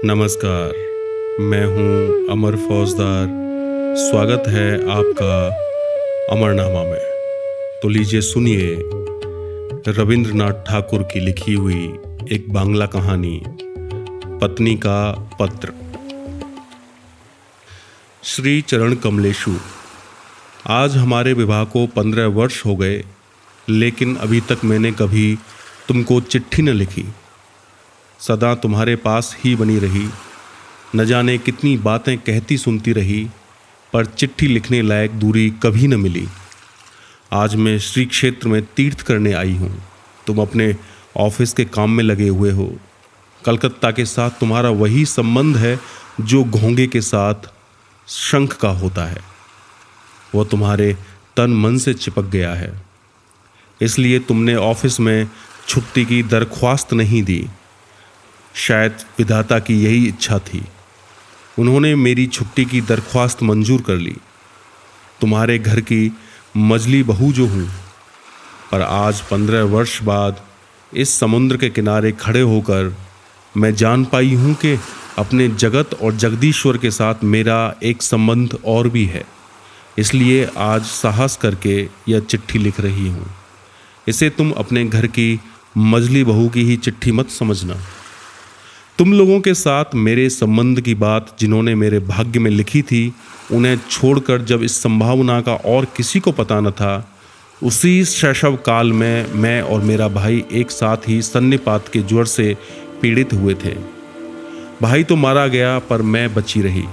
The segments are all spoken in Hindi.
नमस्कार, मैं हूँ अमर फौजदार। स्वागत है आपका अमरनामा में। तो लीजिए सुनिए रविंद्रनाथ ठाकुर की लिखी हुई एक बांग्ला कहानी, पत्नी का पत्र। श्री चरण कमलेशु, आज हमारे विवाह को 15 वर्ष हो गए, लेकिन अभी तक मैंने कभी तुमको चिट्ठी न लिखी। सदा तुम्हारे पास ही बनी रही, न जाने कितनी बातें कहती सुनती रही, पर चिट्ठी लिखने लायक दूरी कभी न मिली। आज मैं श्री क्षेत्र में तीर्थ करने आई हूँ। तुम अपने ऑफिस के काम में लगे हुए हो। कलकत्ता के साथ तुम्हारा वही संबंध है जो घोंगे के साथ शंख का होता है। वह तुम्हारे तन मन से चिपक गया है। इसलिए तुमने ऑफिस में छुट्टी की दरख्वास्त नहीं दी। शायद विधाता की यही इच्छा थी। उन्होंने मेरी छुट्टी की दरख्वास्त मंजूर कर ली। तुम्हारे घर की मजली बहू जो हूँ, पर आज 15 वर्ष बाद इस समुद्र के किनारे खड़े होकर मैं जान पाई हूँ कि अपने जगत और जगदीश्वर के साथ मेरा एक संबंध और भी है। इसलिए आज साहस करके यह चिट्ठी लिख रही हूँ। इसे तुम अपने घर की मजली बहू की ही चिट्ठी मत समझना। तुम लोगों के साथ मेरे संबंध की बात जिन्होंने मेरे भाग्य में लिखी थी, उन्हें छोड़कर जब इस संभावना का और किसी को पता न था, उसी शैशव काल में मैं और मेरा भाई एक साथ ही सन्निपात के ज्वर से पीड़ित हुए थे। भाई तो मारा गया, पर मैं बची रही।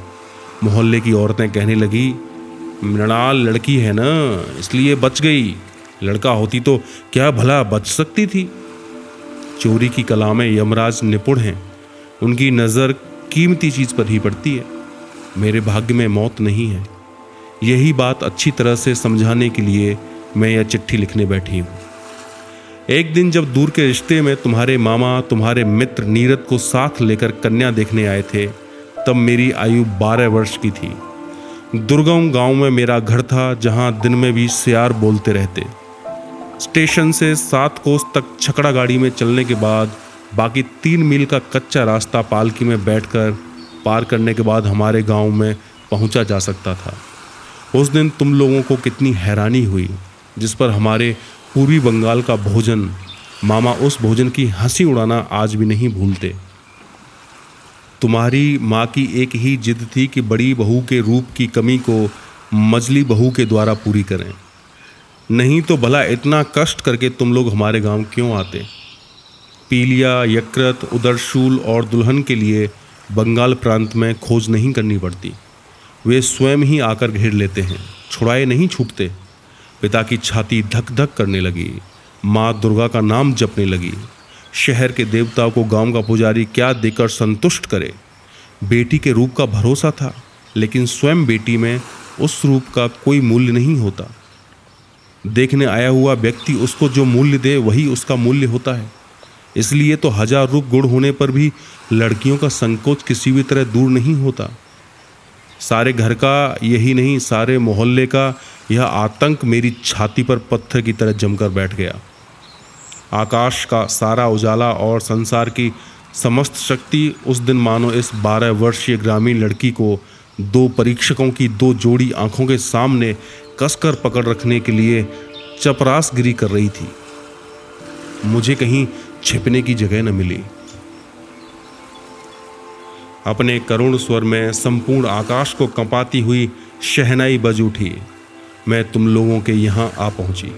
मोहल्ले की औरतें कहने लगी, मृणाल लड़की है ना, इसलिए बच गई। लड़का होती तो क्या भला बच सकती थी। चोरी की कला में यमराज निपुण हैं। उनकी नज़र कीमती चीज़ पर ही पड़ती है। मेरे भाग्य में मौत नहीं है। यही बात अच्छी तरह से समझाने के लिए मैं यह चिट्ठी लिखने बैठी हूँ। एक दिन जब दूर के रिश्ते में तुम्हारे मामा तुम्हारे मित्र नीरद को साथ लेकर कन्या देखने आए थे, तब मेरी आयु 12 वर्ष की थी। दुर्गम गांव में मेरा घर था, जहां दिन में भी सियार बोलते रहते। स्टेशन से 7 कोस तक छकड़ा गाड़ी में चलने के बाद बाकी 3 मील का कच्चा रास्ता पालकी में बैठकर पार करने के बाद हमारे गांव में पहुंचा जा सकता था। उस दिन तुम लोगों को कितनी हैरानी हुई, जिस पर हमारे पूर्वी बंगाल का भोजन, मामा उस भोजन की हंसी उड़ाना आज भी नहीं भूलते। तुम्हारी माँ की एक ही जिद थी कि बड़ी बहू के रूप की कमी को मजली बहू के द्वारा पूरी करें। नहीं तो भला इतना कष्ट करके तुम लोग हमारे गांव क्यों आते। पीलिया, यकृत, उदरशूल और दुल्हन के लिए बंगाल प्रांत में खोज नहीं करनी पड़ती। वे स्वयं ही आकर घेर लेते हैं, छुड़ाए नहीं छूटते। पिता की छाती धक धक करने लगी। माँ दुर्गा का नाम जपने लगी। शहर के देवताओं को गांव का पुजारी क्या देकर संतुष्ट करे। बेटी के रूप का भरोसा था, लेकिन स्वयं बेटी में उस रूप का कोई मूल्य नहीं होता। देखने आया हुआ व्यक्ति उसको जो मूल्य दे वही उसका मूल्य होता है। इसलिए तो 1000 रूप गुण होने पर भी लड़कियों का संकोच किसी भी तरह दूर नहीं होता। सारे घर का, यही नहीं सारे मोहल्ले का यह आतंक मेरी छाती पर पत्थर की तरह जमकर बैठ गया। आकाश का सारा उजाला और संसार की समस्त शक्ति उस दिन मानो इस 12 वर्षीय ग्रामीण लड़की को 2 परीक्षकों की 2 जोड़ी आंखों के सामने कसकर पकड़ रखने के लिए चपरासगिरी कर रही थी। मुझे कहीं छिपने की जगह न मिली। अपने करुण स्वर में संपूर्ण आकाश को कंपाती हुई शहनाई बज उठी। मैं तुम लोगों के यहाँ आ पहुंची।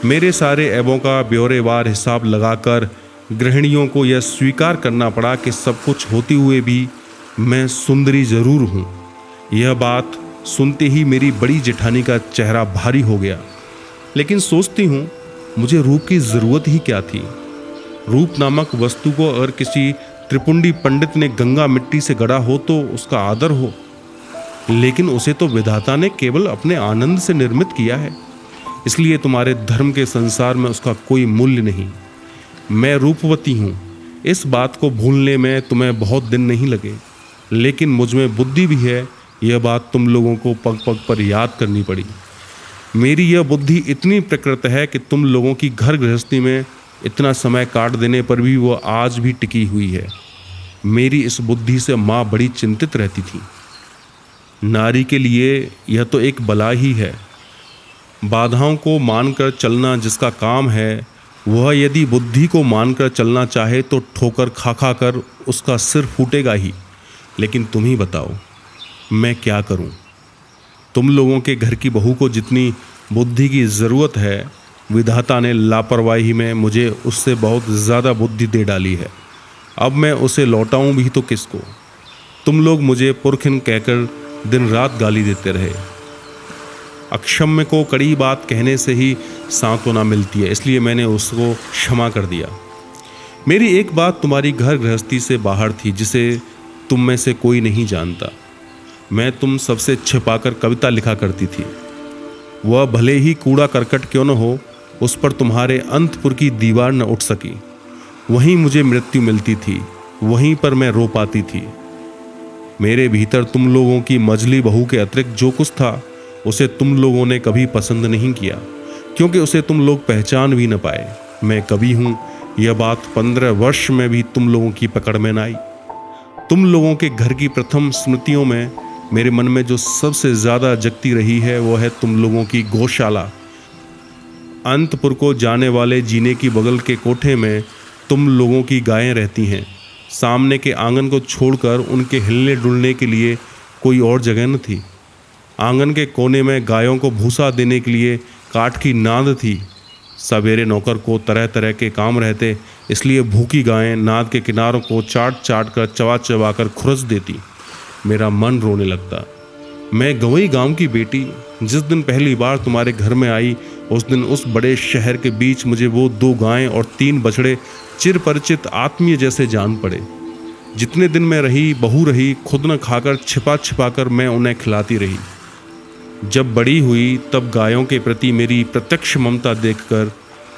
मेरे सारे ऐबों का ब्यौरेवार हिसाब लगाकर गृहिणियों को यह स्वीकार करना पड़ा कि सब कुछ होते हुए भी मैं सुंदरी जरूर हूँ। यह बात सुनते ही मेरी बड़ी जेठानी का चेहरा भारी हो गया। लेकिन सोचती हूँ, मुझे रूप की ज़रूरत ही क्या थी। रूप नामक वस्तु को अगर किसी त्रिपुंडी पंडित ने गंगा मिट्टी से गढ़ा हो तो उसका आदर हो, लेकिन उसे तो विधाता ने केवल अपने आनंद से निर्मित किया है। इसलिए तुम्हारे धर्म के संसार में उसका कोई मूल्य नहीं। मैं रूपवती हूँ, इस बात को भूलने में तुम्हें बहुत दिन नहीं लगे, लेकिन मुझ में बुद्धि भी है। यह बात तुम लोगों को पग पग पर याद करनी पड़ी। मेरी यह बुद्धि इतनी प्रकृत है कि तुम लोगों की घर गृहस्थी में इतना समय काट देने पर भी वो आज भी टिकी हुई है। मेरी इस बुद्धि से माँ बड़ी चिंतित रहती थी। नारी के लिए यह तो एक बला ही है। बाधाओं को मानकर चलना जिसका काम है, वह यदि बुद्धि को मानकर चलना चाहे तो ठोकर खा खा कर उसका सिर फूटेगा ही। लेकिन तुम ही बताओ, मैं क्या करूं? तुम लोगों के घर की बहू को जितनी बुद्धि की ज़रूरत है, विधाता ने लापरवाही में मुझे उससे बहुत ज़्यादा बुद्धि दे डाली है। अब मैं उसे लौटाऊं भी तो किसको? तुम लोग मुझे पुरखिन कहकर दिन रात गाली देते रहे। अक्षम्य को कड़ी बात कहने से ही सांत्वना मिलती है, इसलिए मैंने उसको क्षमा कर दिया। मेरी एक बात तुम्हारी घर गृहस्थी से बाहर थी, जिसे तुम में से कोई नहीं जानता। मैं तुम सबसे छिपाकर कविता लिखा करती थी। वह भले ही कूड़ा करकट क्यों न हो, उस पर तुम्हारे अंतपुर की दीवार न उठ सकी। वहीं मुझे मृत्यु मिलती थी, वहीं पर मैं रो पाती थी। मेरे भीतर तुम लोगों की मजली बहू के अतिरिक्त जो कुछ था, उसे तुम लोगों ने कभी पसंद नहीं किया, क्योंकि उसे तुम लोग पहचान भी न पाए। मैं कवि हूँ, यह बात 15 वर्ष में भी तुम लोगों की पकड़ में न आई। तुम लोगों के घर की प्रथम स्मृतियों में मेरे मन में जो सबसे ज़्यादा जगती रही है, वह है तुम लोगों की गौशाला। अंतपुर को जाने वाले जीने की बगल के कोठे में तुम लोगों की गायें रहती हैं। सामने के आंगन को छोड़कर उनके हिलने डुलने के लिए कोई और जगह न थी। आंगन के कोने में गायों को भूसा देने के लिए काठ की नाद थी। सवेरे नौकर को तरह तरह के काम रहते, इसलिए भूखी गायें नाद के किनारों को चाट चाट कर चबा चबा कर खुरस देती। मेरा मन रोने लगता। मैं गंवई गांव की बेटी जिस दिन पहली बार तुम्हारे घर में आई, उस दिन उस बड़े शहर के बीच मुझे वो 2 गायें और 3 बछड़े चिरपरिचित आत्मीय जैसे जान पड़े। जितने दिन मैं रही, बहू रही, खुद न खाकर छिपा छिपा कर मैं उन्हें खिलाती रही। जब बड़ी हुई तब गायों के प्रति मेरी प्रत्यक्ष ममता देखकर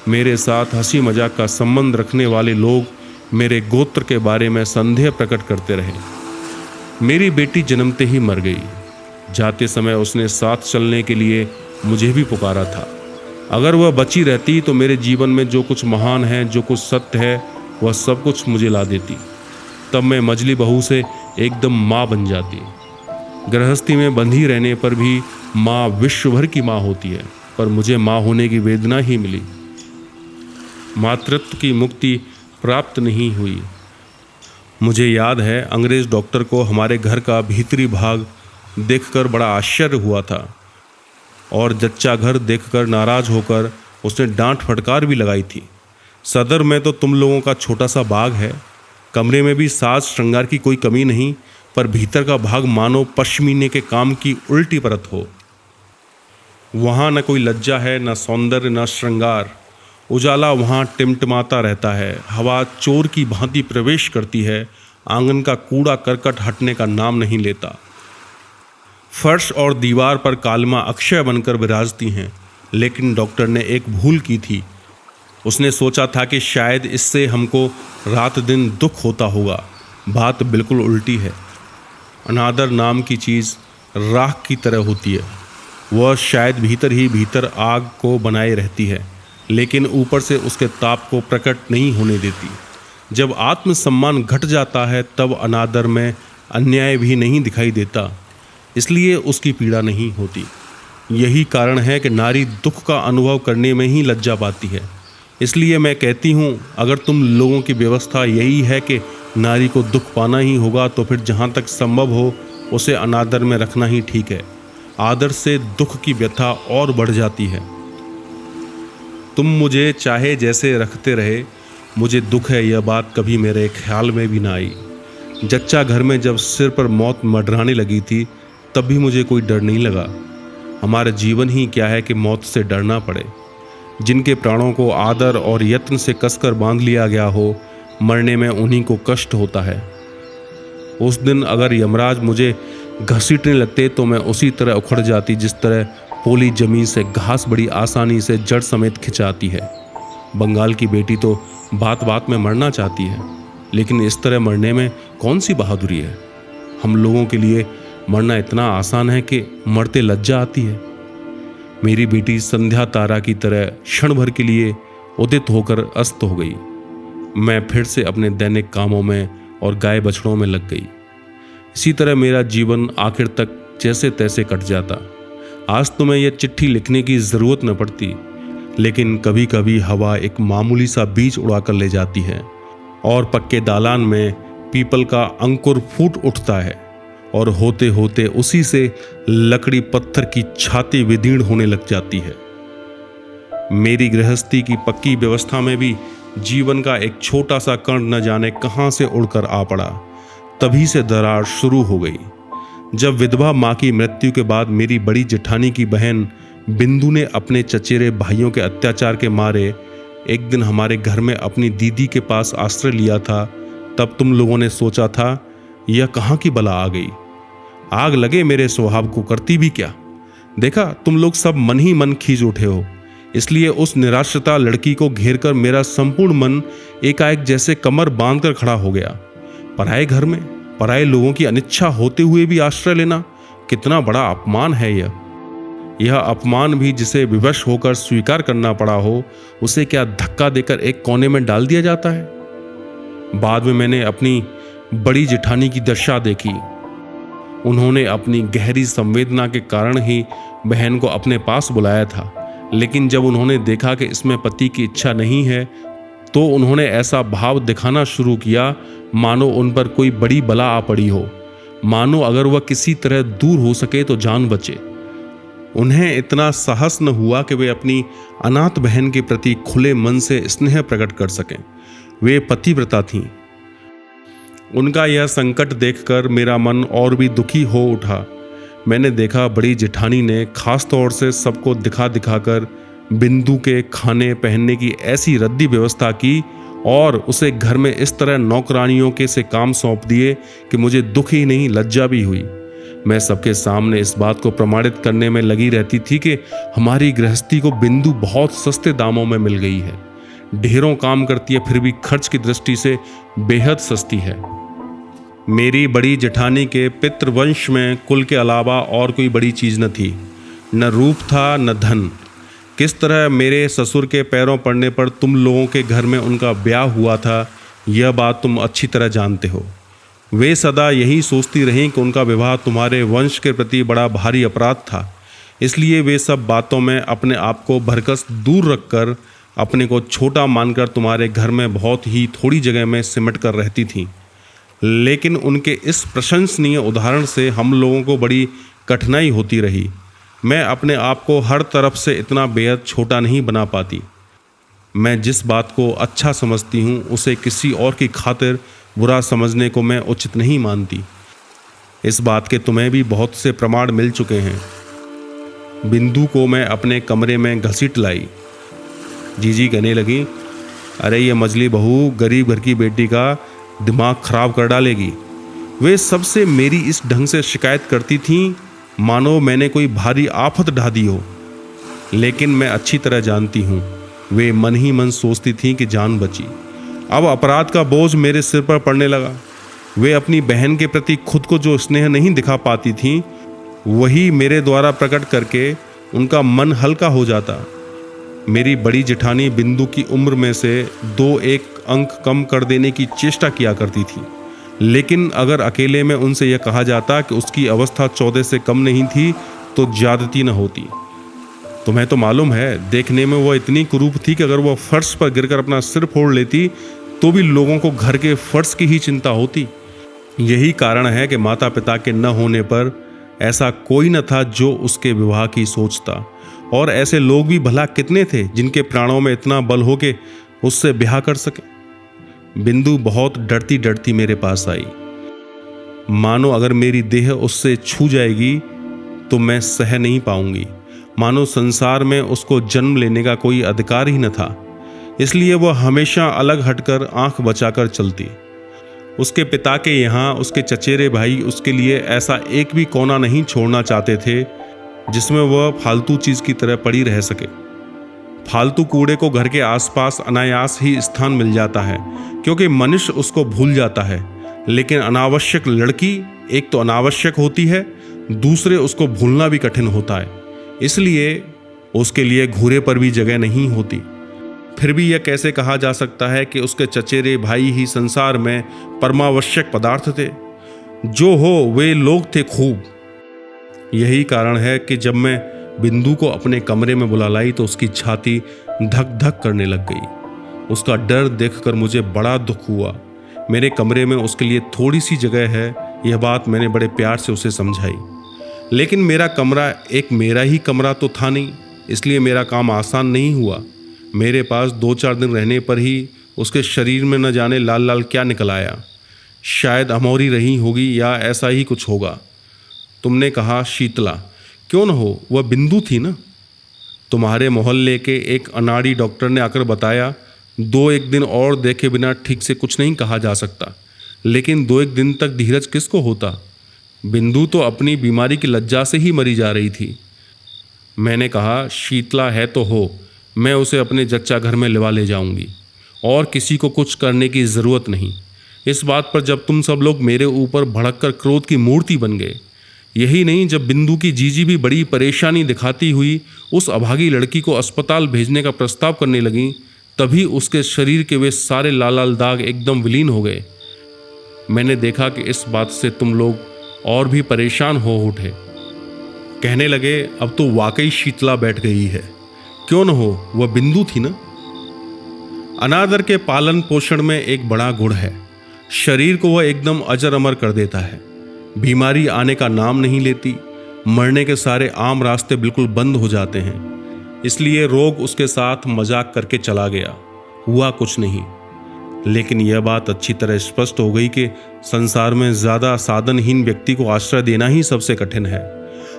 मेरे साथ हंसी मजाक का संबंध रखने वाले लोग मेरे गोत्र के बारे में संदेह प्रकट करते रहे। मेरी बेटी जन्मते ही मर गई। जाते समय उसने साथ चलने के लिए मुझे भी पुकारा था। अगर वह बची रहती तो मेरे जीवन में जो कुछ महान है, जो कुछ सत्य है, वह सब कुछ मुझे ला देती। तब मैं मजली बहू से एकदम माँ बन जाती। गृहस्थी में बंधी रहने पर भी माँ विश्व भर की माँ होती है, पर मुझे माँ होने की वेदना ही मिली। मातृत्व की मुक्ति प्राप्त नहीं हुई। मुझे याद है, अंग्रेज डॉक्टर को हमारे घर का भीतरी भाग देखकर बड़ा आश्चर्य हुआ था और जच्चा घर देखकर नाराज होकर उसने डांट फटकार भी लगाई थी। सदर में तो तुम लोगों का छोटा सा बाग है, कमरे में भी साज श्रृंगार की कोई कमी नहीं, पर भीतर का भाग मानो पश्मीने के काम की उल्टी परत हो। वहाँ न कोई लज्जा है, न सौंदर्य, न श्रृंगार। उजाला वहाँ टिमटिमाता रहता है, हवा चोर की भांति प्रवेश करती है, आंगन का कूड़ा करकट हटने का नाम नहीं लेता। फर्श और दीवार पर कालिमा अक्षय बनकर विराजती हैं। लेकिन डॉक्टर ने एक भूल की थी। उसने सोचा था कि शायद इससे हमको रात दिन दुख होता होगा। बात बिल्कुल उल्टी है। अनादर नाम की चीज़ राख की तरह होती है। वह शायद भीतर ही भीतर आग को बनाए रहती है, लेकिन ऊपर से उसके ताप को प्रकट नहीं होने देती। जब आत्मसम्मान घट जाता है तब अनादर में अन्याय भी नहीं दिखाई देता, इसलिए उसकी पीड़ा नहीं होती। यही कारण है कि नारी दुख का अनुभव करने में ही लज्जा पाती है। इसलिए मैं कहती हूँ, अगर तुम लोगों की व्यवस्था यही है कि नारी को दुख पाना ही होगा, तो फिर जहाँ तक संभव हो उसे अनादर में रखना ही ठीक है। आदर से दुख की व्यथा और बढ़ जाती है। तुम मुझे चाहे जैसे रखते रहे, मुझे दुख है यह बात कभी मेरे ख्याल में भी ना आई। जच्चा घर में जब सिर पर मौत मंडराने लगी थी, तब भी मुझे कोई डर नहीं लगा। हमारा जीवन ही क्या है कि मौत से डरना पड़े। जिनके प्राणों को आदर और यत्न से कसकर बांध लिया गया हो, मरने में उन्हीं को कष्ट होता है। उस दिन अगर यमराज मुझे घसीटने लगते तो मैं उसी तरह उखड़ जाती जिस तरह पोली जमीन से घास बड़ी आसानी से जड़ समेत खिंचाती है। बंगाल की बेटी तो बात बात में मरना चाहती है, लेकिन इस तरह मरने में कौन सी बहादुरी है। हम लोगों के लिए मरना इतना आसान है कि मरते लज्जा आती है। मेरी बेटी संध्या तारा की तरह क्षण भर के लिए उदित होकर अस्त हो गई। मैं फिर से अपने दैनिक कामों में और गाय बछड़ों में लग गई। इसी तरह मेरा जीवन आखिर तक जैसे तैसे कट जाता। आज तुम्हें यह चिट्ठी लिखने की ज़रूरत न पड़ती, लेकिन कभी कभी हवा एक मामूली सा बीज उड़ाकर ले जाती है और पक्के दालान में पीपल का अंकुर फूट उठता है और होते होते उसी से लकड़ी पत्थर की छाती विदीर्ण होने लग जाती है। मेरी गृहस्थी की पक्की व्यवस्था में भी जीवन का एक छोटा सा कण न जाने कहां से उड़कर आ पड़ा। तभी से दरार शुरू हो गई। जब विधवा माँ की मृत्यु के बाद मेरी बड़ी जेठानी की बहन बिंदु ने अपने चचेरे भाइयों के अत्याचार के मारे एक दिन हमारे घर में अपनी दीदी के पास आश्रय लिया था, तब तुम लोगों ने सोचा था यह कहाँ की बला आ गई। आग लगे मेरे स्वभाव को, करती भी क्या। देखा तुम लोग सब मन ही मन खींच उठे हो, इसलिए उस निराश्रिता लड़की को घेरकर मेरा संपूर्ण मन एकाएक जैसे कमर बांधकर खड़ा हो गया। पराए घर में पराए लोगों की अनिच्छा होते हुए भी आश्रय लेना कितना बड़ा अपमान है। यह अपमान भी जिसे विवश होकर स्वीकार करना पड़ा हो, उसे क्या धक्का देकर एक कोने में डाल दिया जाता है। बाद में मैंने अपनी बड़ी जेठानी की दशा देखी। उन्होंने अपनी गहरी संवेदना के कारण ही बहन को अपने पास बुलाया था, लेकिन जब उन्होंने देखा कि इसमें पति की इच्छा नहीं है, तो उन्होंने ऐसा भाव दिखाना शुरू किया मानो उन पर कोई बड़ी बला आ पड़ी हो, मानो अगर वह किसी तरह दूर हो सके तो जान बचे। उन्हें इतना साहस न हुआ कि वे अपनी अनाथ बहन के प्रति खुले मन से स्नेह प्रकट कर सकें। वे पतिव्रता थीं। उनका यह संकट देखकर मेरा मन और भी दुखी हो उठा। मैंने देखा बड़ी जेठानी ने खास तौर से सबको दिखा दिखाकर बिंदु के खाने पहनने की ऐसी रद्दी व्यवस्था की और उसे घर में इस तरह नौकरानियों के से काम सौंप दिए कि मुझे दुख ही नहीं लज्जा भी हुई। मैं सबके सामने इस बात को प्रमाणित करने में लगी रहती थी कि हमारी गृहस्थी को बिंदु बहुत सस्ते दामों में मिल गई है। ढेरों काम करती है, फिर भी खर्च की दृष्टि से बेहद सस्ती है। मेरी बड़ी जेठानी के पितृवंश में कुल के अलावा और कोई बड़ी चीज़ न थी, न रूप था न धन। किस तरह मेरे ससुर के पैरों पड़ने पर तुम लोगों के घर में उनका ब्याह हुआ था, यह बात तुम अच्छी तरह जानते हो। वे सदा यही सोचती रहीं कि उनका विवाह तुम्हारे वंश के प्रति बड़ा भारी अपराध था, इसलिए वे सब बातों में अपने आप को भरकस दूर रखकर अपने को छोटा मानकर तुम्हारे घर में बहुत ही थोड़ी जगह में सिमट कर रहती थीं। लेकिन उनके इस प्रशंसनीय उदाहरण से हम लोगों को बड़ी कठिनाई होती रही। मैं अपने आप को हर तरफ से इतना बेहद छोटा नहीं बना पाती। मैं जिस बात को अच्छा समझती हूँ उसे किसी और की खातिर बुरा समझने को मैं उचित नहीं मानती। इस बात के तुम्हें भी बहुत से प्रमाण मिल चुके हैं। बिंदु को मैं अपने कमरे में घसीट लाई। जीजी कहने लगी, अरे ये मजली बहू गरीब घर की बेटी का दिमाग खराब कर डालेगी। वे सबसे मेरी इस ढंग से शिकायत करती थीं मानो मैंने कोई भारी आफत ढा दी हो। लेकिन मैं अच्छी तरह जानती हूँ वे मन ही मन सोचती थीं कि जान बची। अब अपराध का बोझ मेरे सिर पर पड़ने लगा। वे अपनी बहन के प्रति खुद को जो स्नेह नहीं दिखा पाती थीं, वही मेरे द्वारा प्रकट करके उनका मन हल्का हो जाता। मेरी बड़ी जेठानी बिंदु की उम्र में से 2-1 अंक कम कर देने की चेष्टा किया करती थी, लेकिन अगर अकेले में उनसे यह कहा जाता कि उसकी अवस्था 14 से कम नहीं थी तो ज्यादती न होती। तुम्हें तो मालूम है, देखने में वह इतनी कुरूप थी कि अगर वह फर्श पर गिरकर अपना सिर फोड़ लेती तो भी लोगों को घर के फर्श की ही चिंता होती। यही कारण है कि माता पिता के न होने पर ऐसा कोई न था जो उसके विवाह की सोचता, और ऐसे लोग भी भला कितने थे जिनके प्राणों में इतना बल हो के उससे ब्याह कर सके। बिंदु बहुत डरती डरती मेरे पास आई, मानो अगर मेरी देह उससे छू जाएगी तो मैं सह नहीं पाऊंगी, मानो संसार में उसको जन्म लेने का कोई अधिकार ही न था। इसलिए वह हमेशा अलग हटकर आंख बचाकर चलती। उसके पिता के यहाँ उसके चचेरे भाई उसके लिए ऐसा एक भी कोना नहीं छोड़ना चाहते थे जिसमें वह फालतू चीज़ की तरह पड़ी रह सके। फालतू कूड़े को घर के आसपास अनायास ही स्थान मिल जाता है, क्योंकि मनुष्य उसको भूल जाता है। लेकिन अनावश्यक लड़की एक तो अनावश्यक होती है, दूसरे उसको भूलना भी कठिन होता है। इसलिए उसके लिए घूरे पर भी जगह नहीं होती। फिर भी यह कैसे कहा जा सकता है कि उसके चचेरे भाई ही संसार में परमावश्यक पदार्थ थे? जो हो वे लोग थे खूब। यही कारण है कि जब मैं बिंदु को अपने कमरे में बुला लाई तो उसकी छाती धक धक करने लग गई। उसका डर देखकर मुझे बड़ा दुख हुआ। मेरे कमरे में उसके लिए थोड़ी सी जगह है, यह बात मैंने बड़े प्यार से उसे समझाई। लेकिन मेरा कमरा मेरा ही कमरा तो था नहीं, इसलिए मेरा काम आसान नहीं हुआ। मेरे पास 2-4 दिन रहने पर ही उसके शरीर में न जाने लाल लाल क्या निकल आया। शायद अमौरी रही होगी या ऐसा ही कुछ होगा। तुमने कहा शीतला, क्यों न हो, वह बिंदु थी ना। तुम्हारे मोहल्ले के एक अनाड़ी डॉक्टर ने आकर बताया 2-1 दिन और देखे बिना ठीक से कुछ नहीं कहा जा सकता। लेकिन 2-1 दिन तक धीरज किसको होता? बिंदु तो अपनी बीमारी की लज्जा से ही मरी जा रही थी। मैंने कहा शीतला है तो हो, मैं उसे अपने जच्चा घर में लिवा ले जाऊंगी और किसी को कुछ करने की ज़रूरत नहीं। इस बात पर जब तुम सब लोग मेरे ऊपर भड़ककर क्रोध की मूर्ति बन गए, यही नहीं जब बिंदु की जीजी भी बड़ी परेशानी दिखाती हुई उस अभागी लड़की को अस्पताल भेजने का प्रस्ताव करने लगी, तभी उसके शरीर के वे सारे लाल लाल दाग एकदम विलीन हो गए। मैंने देखा कि इस बात से तुम लोग और भी परेशान हो उठे। कहने लगे अब तो वाकई शीतला बैठ गई है, क्यों न हो, वह बिंदु थी ना। अनादर के पालन पोषण में एक बड़ा गुण है, शरीर को वह एकदम अजर अमर कर देता है। बीमारी आने का नाम नहीं लेती, मरने के सारे आम रास्ते बिल्कुल बंद हो जाते हैं। इसलिए रोग उसके साथ मजाक करके चला गया, हुआ कुछ नहीं। लेकिन यह बात अच्छी तरह स्पष्ट हो गई कि संसार में ज़्यादा साधनहीन व्यक्ति को आश्रय देना ही सबसे कठिन है।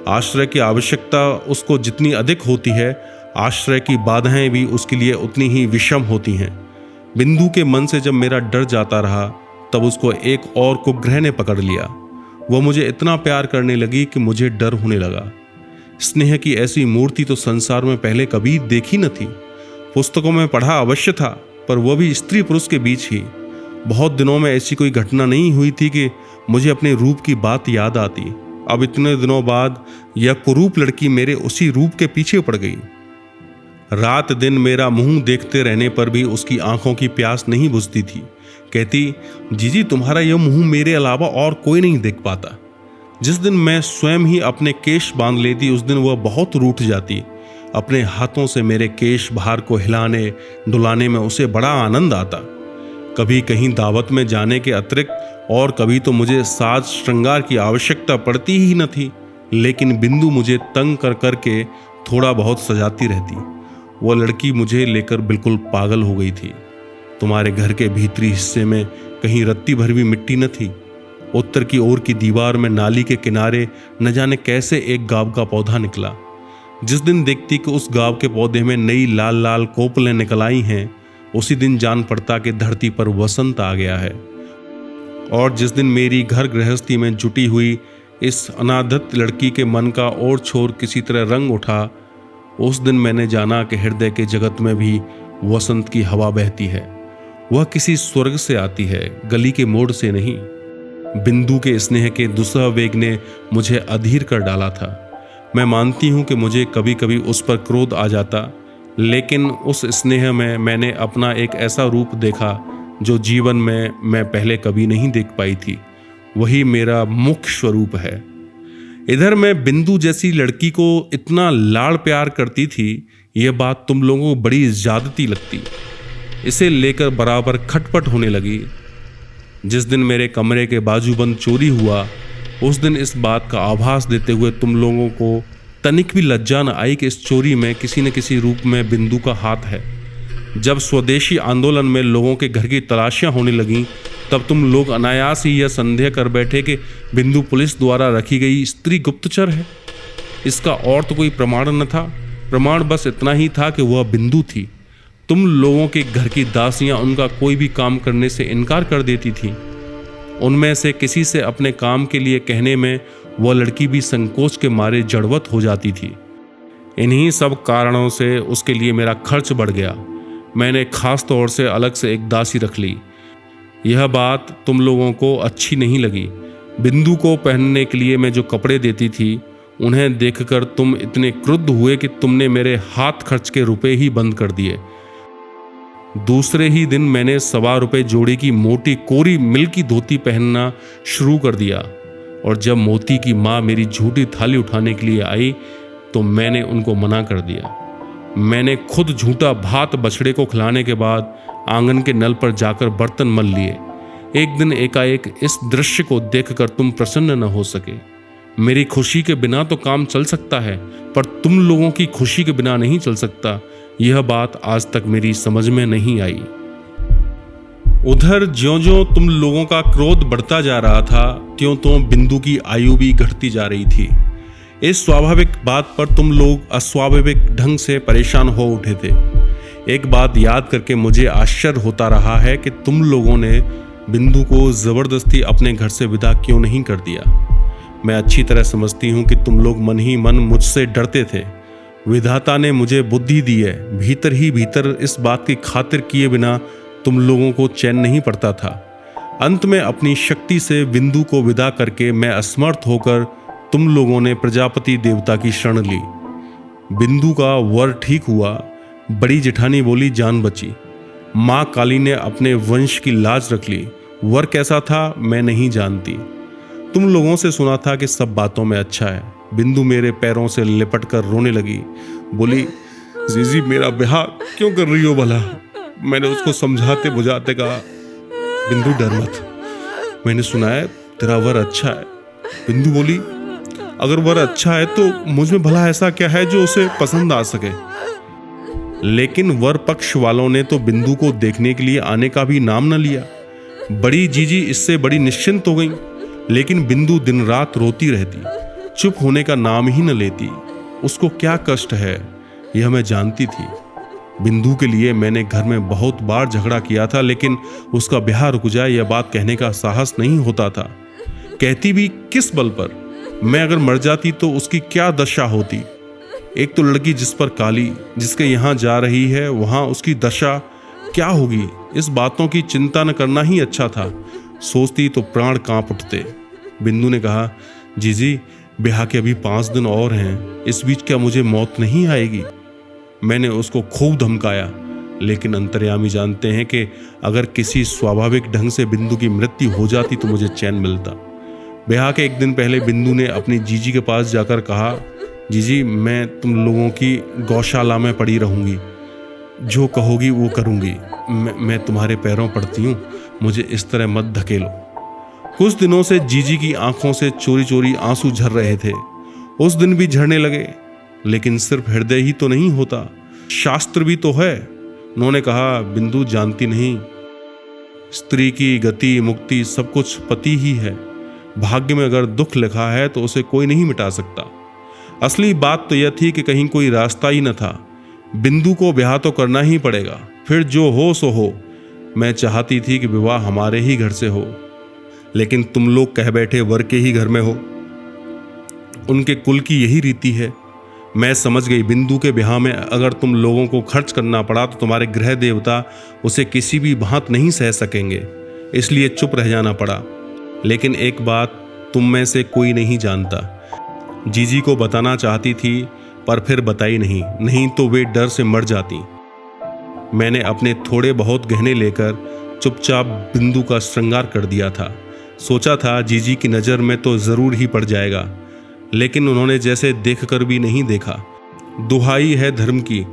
आश्रय की आवश्यकता उसको जितनी अधिक होती है, आश्रय की बाधाएं भी उसके लिए उतनी ही विषम होती हैं। बिंदु के मन से जब मेरा डर जाता रहा, तब उसको एक और कुग्रह ने पकड़ लिया। वह मुझे इतना प्यार करने लगी कि मुझे डर होने लगा। स्नेह की ऐसी मूर्ति तो संसार में पहले कभी देखी न थी। पुस्तकों में पढ़ा अवश्य था, पर वह भी स्त्री पुरुष के बीच ही। बहुत दिनों में ऐसी कोई घटना नहीं हुई थी कि मुझे अपने रूप की बात याद आती। अब इतने दिनों बाद यह कुरूप लड़की मेरे उसी रूप के पीछे पड़ गई। रात दिन मेरा मुंह देखते रहने पर भी उसकी आंखों की प्यास नहीं बुझती थी। कहती, जीजी तुम्हारा यह मुंह मेरे अलावा और कोई नहीं देख पाता। जिस दिन मैं स्वयं ही अपने केश बांध लेती, उस दिन वह बहुत रूठ जाती। अपने हाथों से मेरे केश भार को हिलाने डुलाने में उसे बड़ा आनंद आता। कभी कहीं दावत में जाने के अतिरिक्त और कभी तो मुझे साज श्रृंगार की आवश्यकता पड़ती ही न थी। लेकिन बिंदु मुझे तंग कर करके थोड़ा बहुत सजाती रहती। वह लड़की मुझे लेकर बिल्कुल पागल हो गई थी। तुम्हारे घर के भीतरी हिस्से में कहीं रत्ती भर भी मिट्टी न थी। उत्तर की ओर की दीवार में नाली के किनारे न जाने कैसे एक गाव का पौधा निकला। जिस दिन देखती कि उस गाव के पौधे में नई लाल लाल कोपलें निकल आई हैं, उसी दिन जान पड़ता कि धरती पर वसंत आ गया है। और जिस दिन मेरी घर गृहस्थी में जुटी हुई इस अनादत लड़की के मन का और छोर किसी तरह रंग उठा, उस दिन मैंने जाना कि हृदय के जगत में भी वसंत की हवा बहती है। वह किसी स्वर्ग से आती है, गली के मोड़ से नहीं। बिंदु के स्नेह के दुस्सह वेग ने मुझे अधीर कर डाला था। मैं मानती हूं कि मुझे कभी कभी उस पर क्रोध आ जाता, लेकिन उस स्नेह में मैंने अपना एक ऐसा रूप देखा जो जीवन में मैं पहले कभी नहीं देख पाई थी। वही मेरा मुख्य स्वरूप है। इधर मैं बिंदु जैसी लड़की को इतना लाड़ प्यार करती थी, यह बात तुम लोगों को बड़ी ज्यादती लगती। इसे लेकर बराबर खटपट होने लगी। जिस दिन मेरे कमरे के बाजूबंद चोरी हुआ, उस दिन इस बात का आभास देते हुए तुम लोगों को तनिक भी लज्जा न आई कि इस चोरी में किसी न किसी रूप में बिंदु का हाथ है। जब स्वदेशी आंदोलन में लोगों के घर की तलाशियां होने लगीं, तब तुम लोग अनायास ही यह संदेह कर बैठे कि बिंदु पुलिस द्वारा रखी गई स्त्री गुप्तचर है। इसका और तो कोई प्रमाण न था। प्रमाण बस इतना ही था कि वह बिंदु थी। तुम लोगों के घर की दासियां उनका कोई भी काम करने से इनकार कर देती थीं। उनमें से किसी से अपने काम के लिए कहने में वह लड़की भी संकोच के मारे जड़वत हो जाती थी। इन्हीं सब कारणों से उसके लिए मेरा खर्च बढ़ गया। मैंने खास तौर से अलग से एक दासी रख ली। यह बात तुम लोगों को अच्छी नहीं लगी। बिंदु को पहनने के लिए मैं जो कपड़े देती थी, उन्हें देखकर तुम इतने क्रुद्ध हुए कि तुमने मेरे हाथ खर्च के रुपए ही बंद कर दिए। दूसरे ही दिन मैंने ₹1.25 जोड़ी की मोटी कोरी मिल्की धोती पहनना शुरू कर दिया, और जब मोती की माँ मेरी झूठी थाली उठाने के लिए आई तो मैंने उनको मना कर दिया। मैंने खुद झूठा भात बछड़े को खिलाने के बाद आंगन के नल पर जाकर बर्तन मल लिए। एक दिन एकाएक इस दृश्य को देखकर तुम प्रसन्न न हो सके। मेरी खुशी के बिना तो काम चल सकता है, पर तुम लोगों की खुशी के बिना नहीं चल सकता। यह बात आज तक मेरी समझ में नहीं आई। उधर ज्यों-ज्यों तुम लोगों का क्रोध बढ़ता जा रहा था, त्यों-त्यों बिंदु की आयु भी घटती जा रही थी। इस स्वाभाविक बात पर तुम लोग अस्वाभाविक ढंग से परेशान हो उठे थे। एक बात याद करके मुझे आश्चर्य होता रहा है कि तुम लोगों ने बिंदु को जबरदस्ती अपने घर से विदा क्यों नहीं कर दिया। मैं अच्छी तरह समझती हूँ कि तुम लोग मन ही मन मुझसे डरते थे। विधाता ने मुझे बुद्धि दी है, भीतर ही भीतर इस बात की खातिर किए बिना तुम लोगों को चैन नहीं पड़ता था। अंत में अपनी शक्ति से बिंदु को विदा करके मैं असमर्थ होकर तुम लोगों ने प्रजापति देवता की शरण ली। बिंदु का वर ठीक हुआ। बड़ी जेठानी बोली जान बची। माँ काली ने अपने वंश की लाज रख ली। वर कैसा था मैं नहीं जानती। तुम लोगों से सुना था कि सब बातों में अच्छा है। बिंदु मेरे पैरों से लिपट कर रोने लगी। बोली जीजी मेरा ब्याह क्यों कर रही हो भला। मैंने उसको समझाते बुझाते कहा बिंदु डर मत, मैंने सुना है तेरा वर अच्छा है। बिंदु बोली अगर वर अच्छा है तो मुझ में भला ऐसा क्या है जो उसे पसंद आ सके। लेकिन वर पक्ष वालों ने तो बिंदु को देखने के लिए आने का भी नाम न लिया। बड़ी जीजी इससे बड़ी निश्चिंत हो गई, लेकिन बिंदु दिन रात रोती रहती, चुप होने का नाम ही न लेती। उसको क्या कष्ट है यह मैं जानती थी। बिंदु के लिए मैंने घर में बहुत बार झगड़ा किया था, लेकिन उसका ब्याह रुक जाए यह बात कहने का साहस नहीं होता था। कहती भी किस बल पर। मैं अगर मर जाती तो उसकी क्या दशा होती। एक तो लड़की जिस पर काली, जिसके यहाँ जा रही है वहाँ उसकी दशा क्या होगी। इस बातों की चिंता न करना ही अच्छा था। सोचती तो प्राण कांप उठते। बिंदु ने कहा जीजी ब्याह के अभी 5 दिन और हैं, इस बीच क्या मुझे मौत नहीं आएगी। मैंने उसको खूब धमकाया, लेकिन अंतर्यामी जानते हैं कि अगर किसी स्वाभाविक ढंग से बिंदु की मृत्यु हो जाती तो मुझे चैन मिलता। ब्याह के एक दिन पहले बिंदु ने अपनी जीजी के पास जाकर कहा जीजी मैं तुम लोगों की गौशाला में पड़ी रहूंगी, जो कहोगी वो करूंगी। मैं तुम्हारे पैरों पड़ती हूँ, मुझे इस तरह मत धकेलो। कुछ दिनों से जीजी की आंखों से चोरी चोरी आंसू झर रहे थे। उस दिन भी झरने लगे, लेकिन सिर्फ हृदय ही तो नहीं होता, शास्त्र भी तो है। उन्होंने कहा बिंदु जानती नहीं, स्त्री की गति मुक्ति सब कुछ पति ही है। भाग्य में अगर दुख लिखा है तो उसे कोई नहीं मिटा सकता। असली बात तो यह थी कि कहीं कोई रास्ता ही न था। बिंदु को ब्याह तो करना ही पड़ेगा, फिर जो हो सो हो। मैं चाहती थी कि विवाह हमारे ही घर से हो, लेकिन तुम लोग कह बैठे वर के ही घर में हो। उनके कुल की यही रीति है। मैं समझ गई बिंदु के ब्याह में अगर तुम लोगों को खर्च करना पड़ा तो तुम्हारे गृह देवता उसे किसी भी भांत नहीं सह सकेंगे, इसलिए चुप रह जाना पड़ा। लेकिन एक बात तुम में से कोई नहीं जानता। जीजी को बताना चाहती थी पर फिर बताई नहीं तो वे डर से मर जाती। मैंने अपने थोड़े बहुत गहने लेकर चुपचाप बिंदु का श्रृंगार कर दिया था। सोचा था जीजी की नज़र में तो ज़रूर ही पड़ जाएगा, लेकिन उन्होंने जैसे देखकर भी नहीं देखा। दुहाई है धर्म की,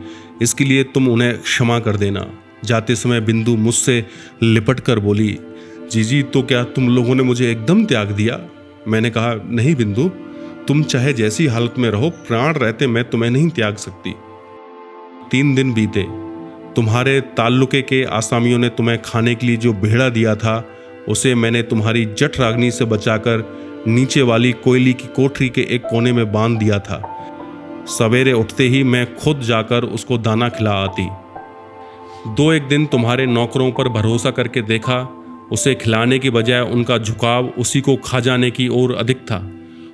इसके लिए तुम उन्हें क्षमा कर देना। जाते समय बिंदु मुझसे लिपट कर बोली जीजी तो क्या तुम लोगों ने मुझे एकदम त्याग दिया। मैंने कहा नहीं बिंदु, तुम चाहे जैसी हालत में रहो, प्राण रहते मैं तुम्हें नहीं त्याग सकती। 3 दिन बीते। तुम्हारे ताल्लुके के आसामियों ने तुम्हें खाने के लिए जो भेड़ा दिया था उसे मैंने तुम्हारी जठ रागनी से बचाकर नीचे वाली कोयली की कोठरी के एक कोने में बांध दिया था। सवेरे उठते ही मैं खुद जाकर उसको दाना खिला आती। 2-1 दिन तुम्हारे नौकरों पर भरोसा करके देखा, उसे खिलाने की बजाय उनका झुकाव उसी को खा जाने की ओर अधिक था।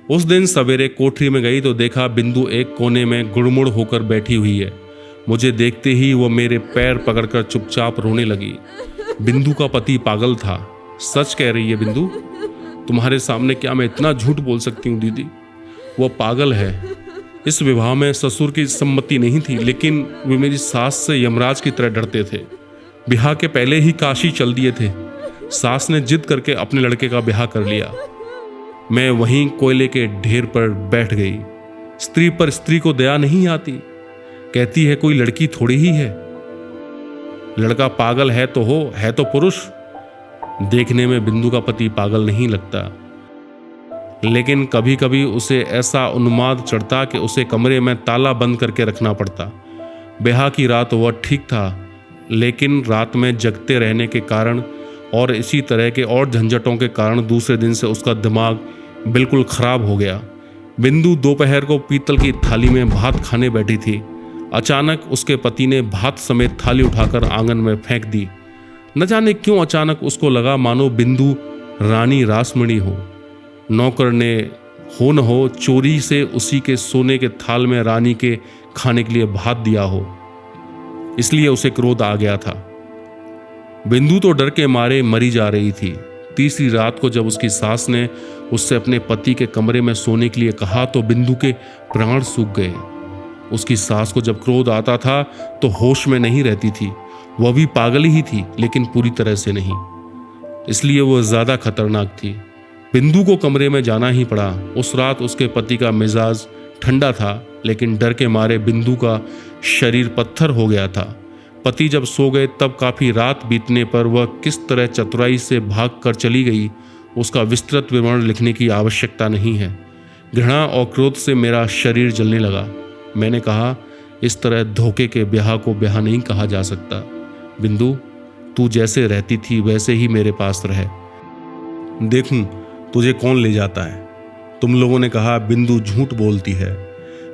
उस दिन सवेरे कोठरी में गई तो देखा बिंदु एक कोने में गुड़मुड़ होकर बैठी हुई है। मुझे देखते ही वो मेरे पैर पकड़कर चुपचाप रोने लगी। बिंदु का पति पागल था। सच कह रही है बिंदु, तुम्हारे सामने क्या मैं इतना झूठ बोल सकती हूँ दीदी। वो पागल है। इस विवाह में ससुर की सम्मति नहीं थी, लेकिन वे मेरी सास से यमराज की तरह डरते थे। ब्याह के पहले ही काशी चल दिए थे। सास ने जिद करके अपने लड़के का ब्याह कर लिया। मैं वहीं कोयले के ढेर पर बैठ गई। स्त्री पर स्त्री को दया नहीं आती। कहती है कोई लड़की थोड़ी ही है। लड़का पागल है तो पुरुष। देखने में बिंदु का पति पागल नहीं लगता, लेकिन कभी कभी उसे ऐसा उन्माद चढ़ता कि उसे कमरे में ताला बंद करके रखना पड़ता। ब्याह की रात वह ठीक था, लेकिन रात में जगते रहने के कारण और इसी तरह के और झंझटों के कारण दूसरे दिन से उसका दिमाग बिल्कुल खराब हो गया। बिंदु दोपहर को पीतल की थाली में भात खाने बैठी थी। अचानक उसके पति ने भात समेत थाली उठाकर आंगन में फेंक दी। न जाने क्यों अचानक उसको लगा मानो बिंदु रानी रासमणी हो। नौकर ने हो न हो चोरी से उसी के सोने के थाल में रानी के खाने के लिए भात दिया हो, इसलिए उसे क्रोध आ गया था। बिंदु तो डर के मारे मरी जा रही थी। तीसरी रात को जब उसकी सास ने उससे अपने पति के कमरे में सोने के लिए कहा तो बिंदु के प्राण सूख गए। उसकी सास को जब क्रोध आता था तो होश में नहीं रहती थी। वह भी पागल ही थी, लेकिन पूरी तरह से नहीं, इसलिए वह ज्यादा खतरनाक थी। बिंदु को कमरे में जाना ही पड़ा। उस रात उसके पति का मिजाज ठंडा था, लेकिन डर के मारे बिंदु का शरीर पत्थर हो गया था। पति जब सो गए तब काफी रात बीतने पर वह किस तरह चतुराई से भाग कर चली गई, उसका विस्तृत विवरण लिखने की आवश्यकता नहीं है। घृणा और क्रोध से मेरा शरीर जलने लगा। मैंने कहा, इस तरह धोखे के ब्याह को ब्याह नहीं कहा जा सकता। बिंदु, तू जैसे रहती थी वैसे ही मेरे पास रहे। देखूं तुझे कौन ले जाता है। तुम लोगों ने कहा बिंदु झूठ बोलती है।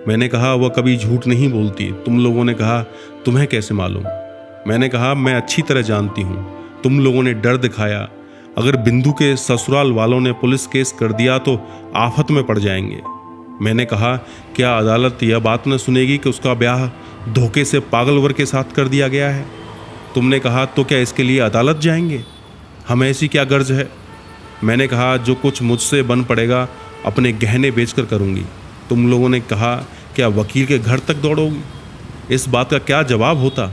मैंने कहा वह कभी झूठ नहीं बोलती। तुम लोगों ने कहा तुम्हें कैसे मालूम। मैंने कहा मैं अच्छी तरह जानती हूँ। तुम लोगों ने डर दिखाया। अगर बिंदु के ससुराल वालों ने पुलिस केस कर दिया तो आफत में पड़ जाएंगे। मैंने कहा क्या अदालत यह बात न सुनेगी कि उसका ब्याह धोखे से पागलवर के साथ कर दिया गया है। तुमने कहा तो क्या इसके लिए अदालत जाएंगे, हमें ऐसी क्या गर्ज है। मैंने कहा जो कुछ मुझसे बन पड़ेगा अपने गहने बेचकर करूँगी। तुम लोगों ने कहा क्या वकील के घर तक दौड़ोगी। इस बात का क्या जवाब होता।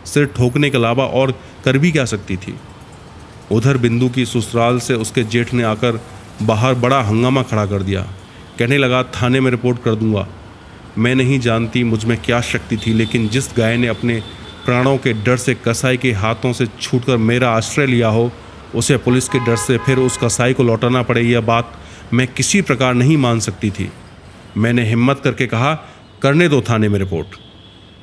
सिर ठोकने के अलावा और कर भी क्या सकती थी। उधर बिंदु की ससुराल से उसके जेठ ने आकर बाहर बड़ा हंगामा खड़ा कर दिया। कहने लगा थाने में रिपोर्ट कर दूंगा। मैं नहीं जानती मुझ में क्या शक्ति थी, लेकिन जिस गाय ने अपने प्राणों के डर से कसाई के हाथों से छूटकर मेरा आश्रय लिया हो, उसे पुलिस के डर से फिर उस कसाई को लौटाना पड़े, यह बात मैं किसी प्रकार नहीं मान सकती थी। मैंने हिम्मत करके कहा करने दो थाने में रिपोर्ट।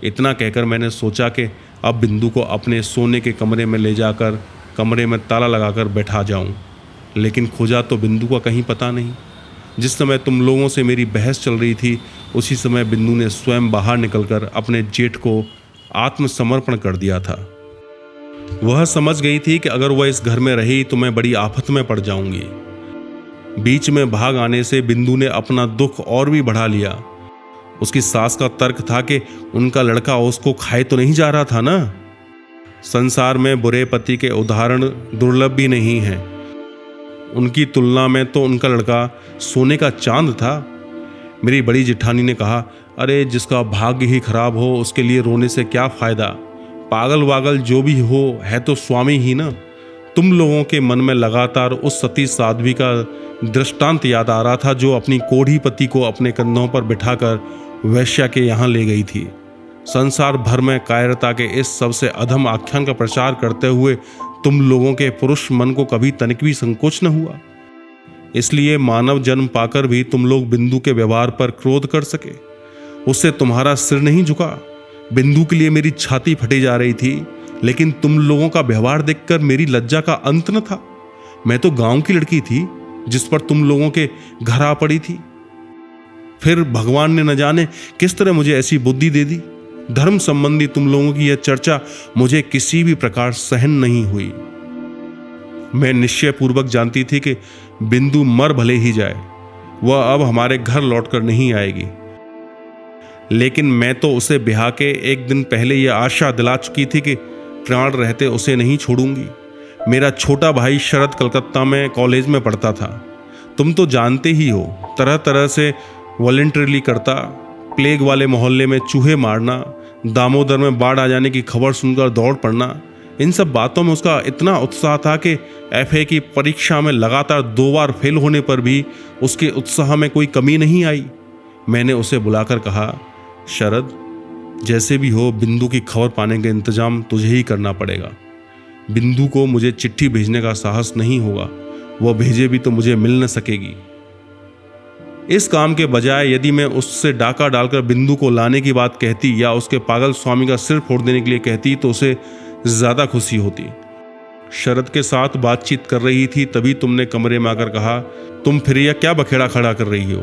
इतना कहकर मैंने सोचा कि अब बिंदु को अपने सोने के कमरे में ले जाकर कमरे में ताला लगाकर बैठा जाऊं, लेकिन खोजा तो बिंदु का कहीं पता नहीं। जिस समय तुम लोगों से मेरी बहस चल रही थी, उसी समय बिंदु ने स्वयं बाहर निकलकर अपने जेठ को आत्मसमर्पण कर दिया था। वह समझ गई थी कि अगर वह इस घर में रही तो मैं बड़ी आफत में पड़ जाऊंगी। बीच में भाग आने से बिंदु ने अपना दुख और भी बढ़ा लिया। उसकी सास का तर्क था कि उनका लड़का उसको खाए तो नहीं जा रहा था ना। संसार में बुरे पति के उदाहरण दुर्लभ भी नहीं हैं। उनकी तुलना में तो उनका लड़का सोने का चांद था। मेरी बड़ी जेठानी ने कहा, अरे जिसका भाग्य ही खराब हो उसके लिए रोने से क्या फायदा। पागल वागल जो भी हो है तो स्वामी ही ना। तुम लोगों के मन में लगातार उस सती साध्वी का दृष्टांत याद आ रहा था जो अपनी कोढ़ी पति को अपने कंधों पर बिठाकर वैश्या के यहाँ ले गई थी। संसार भर में कायरता के इस सबसे अधम आख्यान का प्रचार करते हुए तुम लोगों के पुरुष मन को कभी तनिक भी संकोच न हुआ। इसलिए मानव जन्म पाकर भी तुम लोग बिंदु के व्यवहार पर क्रोध कर सके। उससे तुम्हारा सिर नहीं झुका। बिंदु के लिए मेरी छाती फटी जा रही थी, लेकिन तुम लोगों का व्यवहार देखकर मेरी लज्जा का अंत न था। मैं तो गांव की लड़की थी जिस पर तुम लोगों के घर आ पड़ी थी। फिर भगवान ने न जाने किस तरह मुझे ऐसी बुद्धि दे दी। धर्म संबंधी तुम लोगों की यह चर्चा मुझे किसी भी प्रकार सहन नहीं हुई। मैं निश्चय पूर्वक जानती थी कि बिंदु मर भले ही जाए, वह अब हमारे घर लौटकर नहीं आएगी। लेकिन मैं तो उसे ब्याह के एक दिन पहले यह आशा दिला चुकी थी कि प्राण रहते उसे नहीं छोड़ूंगी। मेरा छोटा भाई शरद कलकत्ता में कॉलेज में पढ़ता था। तुम तो जानते ही हो, तरह तरह से वॉलंटरीली करता। प्लेग वाले मोहल्ले में चूहे मारना, दामोदर में बाढ़ आ जाने की खबर सुनकर दौड़ पड़ना, इन सब बातों में उसका इतना उत्साह था कि एफए की परीक्षा में लगातार 2 बार फेल होने पर भी उसके उत्साह में कोई कमी नहीं आई। मैंने उसे बुलाकर कहा, शरद, जैसे भी हो बिंदु की खबर पाने का इंतजाम तुझे ही करना पड़ेगा। बिंदु को मुझे चिट्ठी भेजने का साहस नहीं होगा, वह भेजे भी तो मुझे मिल न सकेगी। इस काम के बजाय यदि मैं उससे डाका डालकर बिंदु को लाने की बात कहती या उसके पागल स्वामी का सिर फोड़ देने के लिए कहती तो उसे ज्यादा खुशी होती। शरद के साथ बातचीत कर रही थी, तभी तुमने कमरे में आकर कहा, तुम फिर यह क्या बखेड़ा खड़ा कर रही हो?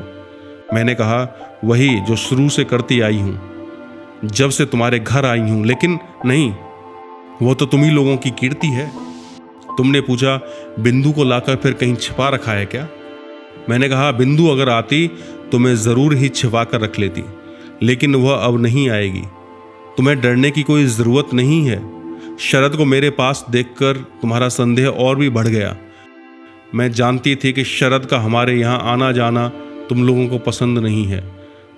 मैंने कहा, वही जो शुरू से करती आई हूं, जब से तुम्हारे घर आई हूं। लेकिन नहीं, वो तो तुम ही लोगों की कीर्ति है। तुमने पूछा, बिंदु को लाकर फिर कहीं छिपा रखा है क्या? मैंने कहा, बिंदु अगर आती तो मैं जरूर ही छिपा कर रख लेती, लेकिन वह अब नहीं आएगी। तुम्हें डरने की कोई जरूरत नहीं है। शरद को मेरे पास देखकर तुम्हारा संदेह और भी बढ़ गया। मैं जानती थी कि शरद का हमारे यहाँ आना जाना तुम लोगों को पसंद नहीं है।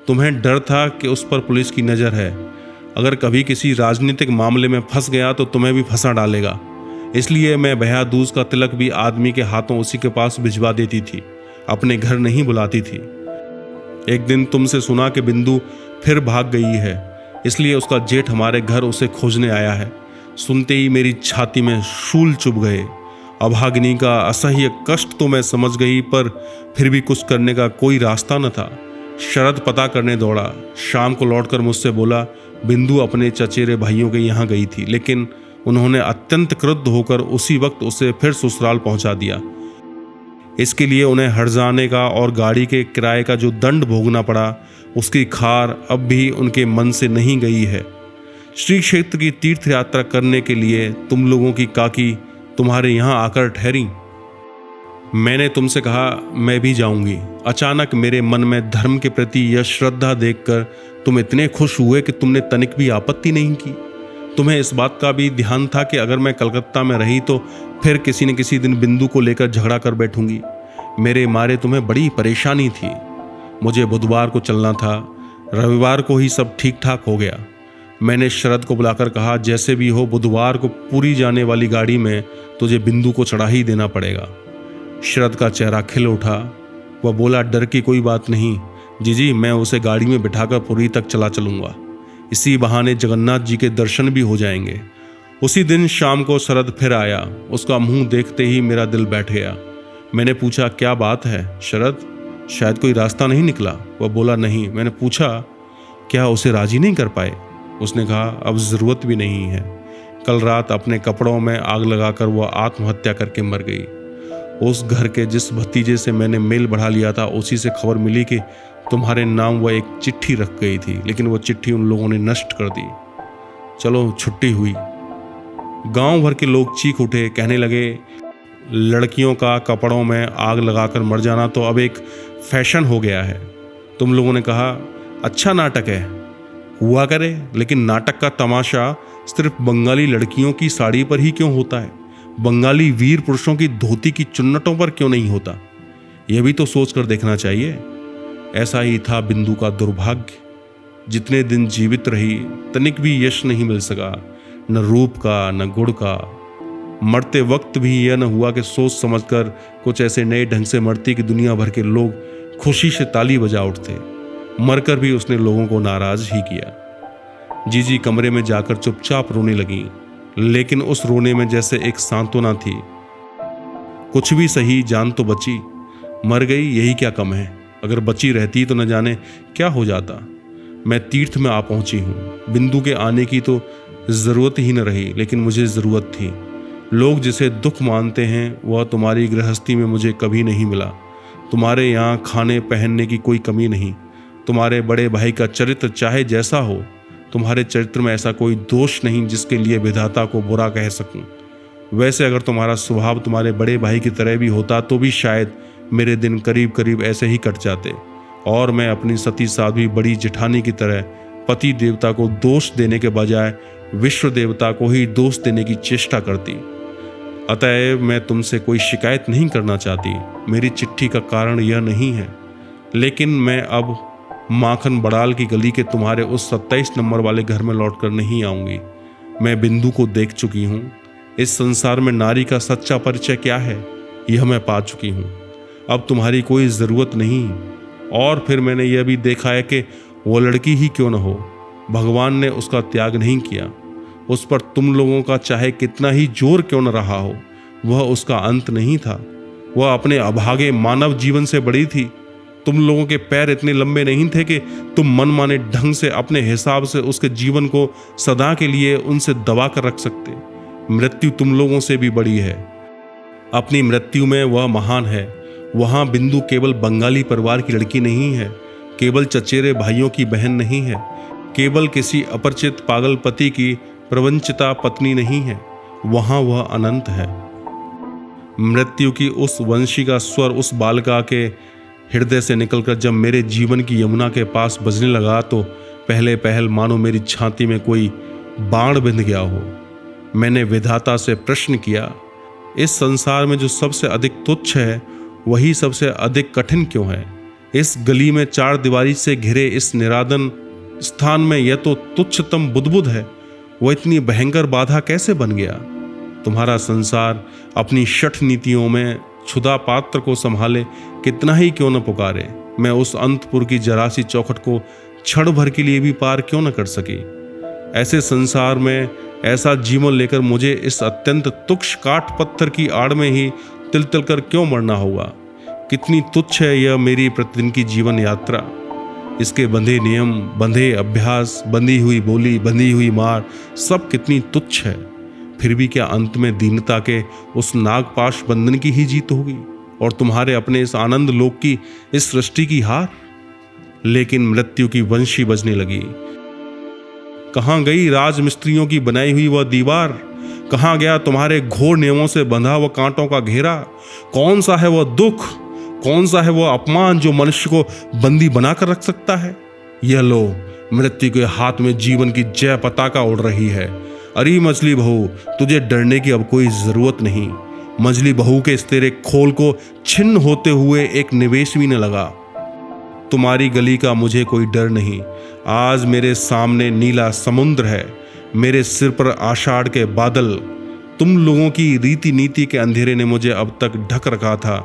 तुम्हें डर था कि उस पर पुलिस की नज़र है, अगर कभी किसी राजनीतिक मामले में फंस गया तो तुम्हें भी फंसा डालेगा। इसलिए मैं बहदूज का तिलक भी आदमी के हाथों उसी के पास भिजवा देती थी, अपने घर नहीं बुलाती थी। एक दिन तुमसे सुना कि बिंदु फिर भाग गई है, इसलिए उसका जेठ हमारे घर उसे खोजने आया है। सुनते ही मेरी छाती में शूल चुभ गए। अभागिनी का असह्य कष्ट तो मैं समझ गई, पर फिर भी कुछ करने का कोई रास्ता न था। शरद पता करने दौड़ा। शाम को लौटकर मुझसे बोला, बिंदु अपने चचेरे भाइयों के यहाँ गई थी, लेकिन उन्होंने अत्यंत क्रुद्ध होकर उसी वक्त उसे फिर ससुराल पहुंचा दिया। इसके लिए उन्हें हर्जाने का और गाड़ी के किराए का जो दंड भोगना पड़ा, उसकी खार अब भी उनके मन से नहीं गई है। श्री क्षेत्र की तीर्थ यात्रा करने के लिए तुम लोगों की काकी तुम्हारे यहाँ आकर ठहरी। मैंने तुमसे कहा, मैं भी जाऊंगी। अचानक मेरे मन में धर्म के प्रति यह श्रद्धा देखकर तुम इतने खुश हुए कि तुमने तनिक भी आपत्ति नहीं की। तुम्हें इस बात का भी ध्यान था कि अगर मैं कलकत्ता में रही तो फिर किसी न किसी दिन बिंदु को लेकर झगड़ा कर बैठूंगी। मेरे मारे तुम्हें बड़ी परेशानी थी। मुझे बुधवार को चलना था, रविवार को ही सब ठीक ठाक हो गया। मैंने शरद को बुलाकर कहा, जैसे भी हो बुधवार को पूरी जाने वाली गाड़ी में तुझे बिंदु को चढ़ा ही देना पड़ेगा। शरद का चेहरा खिल उठा। वह बोला, डर की कोई बात नहीं जीजी, मैं उसे गाड़ी में बिठाकर पुरी तक चला चलूंगा। इसी बहाने जगन्नाथ जी के दर्शन भी हो जाएंगे। उसी दिन शाम को शरद फिर आया। उसका मुंह देखते ही मेरा दिल बैठ गया। मैंने पूछा, क्या बात है शरद, शायद कोई रास्ता नहीं निकला? वह बोला, नहीं। मैंने पूछा, क्या उसे राजी नहीं कर पाए? उसने कहा, अब ज़रूरत भी नहीं है। कल रात अपने कपड़ों में आग लगाकर वह आत्महत्या करके मर गई। उस घर के जिस भतीजे से मैंने मेल बढ़ा लिया था, उसी से खबर मिली कि तुम्हारे नाम वह एक चिट्ठी रख गई थी, लेकिन वह चिट्ठी उन लोगों ने नष्ट कर दी। चलो छुट्टी हुई। गांव भर के लोग चीख उठे, कहने लगे, लड़कियों का कपड़ों में आग लगाकर मर जाना तो अब एक फैशन हो गया है। तुम लोगों ने कहा, अच्छा नाटक है, हुआ करे, लेकिन नाटक का तमाशा सिर्फ बंगाली लड़कियों की साड़ी पर ही क्यों होता है? बंगाली वीर पुरुषों की धोती की चुन्नटों पर क्यों नहीं होता? यह भी तो सोच कर देखना चाहिए। ऐसा ही था बिंदु का दुर्भाग्य। जितने दिन जीवित रही, तनिक भी यश नहीं मिल सका, न रूप का न गुण का। मरते वक्त भी यह न हुआ कि सोच समझकर कुछ ऐसे नए ढंग से मरती कि दुनिया भर के लोग खुशी से ताली बजा उठते। मरकर भी उसने लोगों को नाराज ही किया। जीजी कमरे में जाकर चुपचाप रोने लगी, लेकिन उस रोने में जैसे एक सांत्वना थी। कुछ भी सही, जान तो बची। मर गई, यही क्या कम है? अगर बची रहती तो न जाने क्या हो जाता। मैं तीर्थ में आ पहुंची हूँ। बिंदु के आने की तो ज़रूरत ही न रही, लेकिन मुझे ज़रूरत थी। लोग जिसे दुख मानते हैं वह तुम्हारी गृहस्थी में मुझे कभी नहीं मिला। तुम्हारे यहाँ खाने पहनने की कोई कमी नहीं। तुम्हारे बड़े भाई का चरित्र चाहे जैसा हो, तुम्हारे चरित्र में ऐसा कोई दोष नहीं जिसके लिए विधाता को बुरा कह सकूं। वैसे अगर तुम्हारा स्वभाव तुम्हारे बड़े भाई की तरह भी होता तो भी शायद मेरे दिन करीब करीब ऐसे ही कट जाते, और मैं अपनी सती साध्वी बड़ी जेठानी की तरह पति देवता को दोष देने के बजाय विश्व देवता को ही दोष देने की चेष्टा करती। अतएव मैं तुमसे कोई शिकायत नहीं करना चाहती। मेरी चिट्ठी का कारण यह नहीं है, लेकिन मैं अब माखन बड़ाल की गली के तुम्हारे उस 27 नंबर वाले घर में लौटकर नहीं आऊँगी। मैं बिंदु को देख चुकी हूँ। इस संसार में नारी का सच्चा परिचय क्या है यह मैं पा चुकी हूँ। अब तुम्हारी कोई ज़रूरत नहीं। और फिर मैंने यह भी देखा है कि वो लड़की ही क्यों न हो, भगवान ने उसका त्याग नहीं किया। उस पर तुम लोगों का चाहे कितना ही जोर क्यों न रहा हो, वह उसका अंत नहीं था। वह अपने अभागे मानव जीवन से बड़ी थी। तुम लोगों के पैर इतने लंबे नहीं थे कि तुम मनमाने ढंग से अपने हिसाब से उसके जीवन को सदा के लिए उनसे दबा कर रख सकते। मृत्यु तुम लोगों से भी बड़ी है। अपनी मृत्यु में वह महान है। वहाँ बिंदु केवल बंगाली परिवार की लड़की नहीं है, केवल चचेरे भाइयों की बहन नहीं है, केवल किसी अपरिचित पागल पति की प्रवंचिता पत्नी नहीं है। वहाँ वह अनंत है। मृत्यु की उस वंशी का स्वर उस बालिका के हृदय से निकलकर जब मेरे जीवन की यमुना के पास बजने लगा तो पहले पहल मानो मेरी छाती में कोई बाण बिंध गया हो। मैंने विधाता से प्रश्न किया, इस संसार में जो सबसे अधिक तुच्छ है वही सबसे अधिक कठिन क्यों है? इस गली में चार दीवारी से घिरे इस निरादन स्थान में यह तो तुच्छतम बुदबुद है, वह इतनी भयंकर बाधा कैसे बन गया? तुम्हारा संसार अपनी शठ नीतियों में क्षुधा पात्र को संभाले कितना ही क्यों न पुकारे, मैं उस अंतपुर की जरासी चौखट को क्षण भर के लिए भी पार क्यों न कर सकी? ऐसे संसार में ऐसा जीवन लेकर मुझे इस अत्यंत तुच्छ काठ पत्थर की आड़ में ही तिल तिल कर क्यों मरना होगा? कितनी तुच्छ है यह मेरी प्रतिदिन की जीवन यात्रा। इसके बंधे नियम, बंधे अभ्यास, बंधी हुई बोली, बंधी हुई मार, सब कितनी तुच्छ है। फिर भी क्या अंत में दीनता के उस नागपाश बंधन की ही जीत होगी और तुम्हारे अपने इस आनंद लोक की, इस सृष्टि की हार? लेकिन मृत्यु की वंशी बजने लगी। कहाँ गई राजमिस्त्रियों की बनाई हुई वह दीवार? कहाँ गया तुम्हारे घोर नियमों से बंधा वह कांटों का घेरा? कौन सा है वह दुख, कौन सा है वह अपमान जो मनुष्य को बंदी बनाकर रख सकता है? यह लो, मृत्यु के हाथ में जीवन की जय पताका उड़ रही है। अरे मछली बहू, तुझे डरने की अब कोई जरूरत नहीं। मछली बहू के इस तेरे खोल को छिन्न होते हुए एक निवेश भी न लगा। तुम्हारी गली का मुझे कोई डर नहीं। आज मेरे सामने नीला समुद्र है, मेरे सिर पर आषाढ़ के बादल। तुम लोगों की रीति नीति के अंधेरे ने मुझे अब तक ढक रखा था।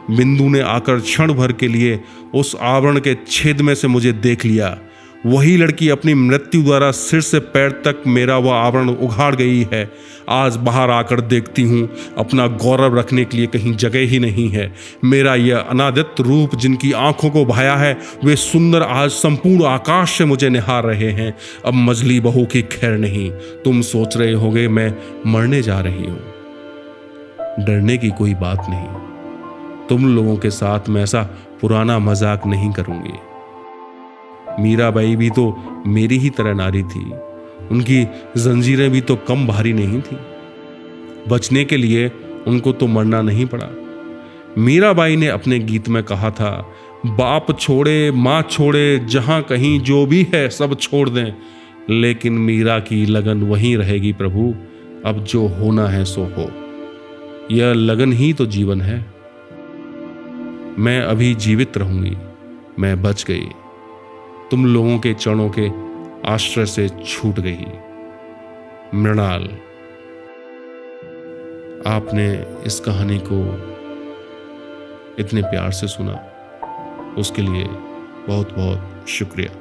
बिंदु ने आकर क्षण भर के लिए उस आवरण के छेद में से मुझे देख लिया। वही लड़की अपनी मृत्यु द्वारा सिर से पैर तक मेरा वह आवरण उघाड़ गई है। आज बाहर आकर देखती हूँ, अपना गौरव रखने के लिए कहीं जगह ही नहीं है। मेरा यह अनादित रूप जिनकी आंखों को भाया है, वे सुंदर आज संपूर्ण आकाश से मुझे निहार रहे हैं। अब मजली बहू की खैर नहीं। तुम सोच रहे होगे मैं मरने जा रही हूँ। डरने की कोई बात नहीं। तुम लोगों के साथ मैं ऐसा पुराना मजाक नहीं करूंगी। मीराबाई भी तो मेरी ही तरह नारी थी। उनकी जंजीरें भी तो कम भारी नहीं थी। बचने के लिए उनको तो मरना नहीं पड़ा। मीराबाई ने अपने गीत में कहा था, बाप छोड़े माँ छोड़े जहां कहीं जो भी है सब छोड़ दें, लेकिन मीरा की लगन वहीं रहेगी प्रभु। अब जो होना है सो हो। यह लगन ही तो जीवन है। मैं अभी जीवित रहूंगी। मैं बच गई, तुम लोगों के चरणों के आश्रय से छूट गई। मृणाल। आपने इस कहानी को इतने प्यार से सुना, उसके लिए बहुत बहुत शुक्रिया।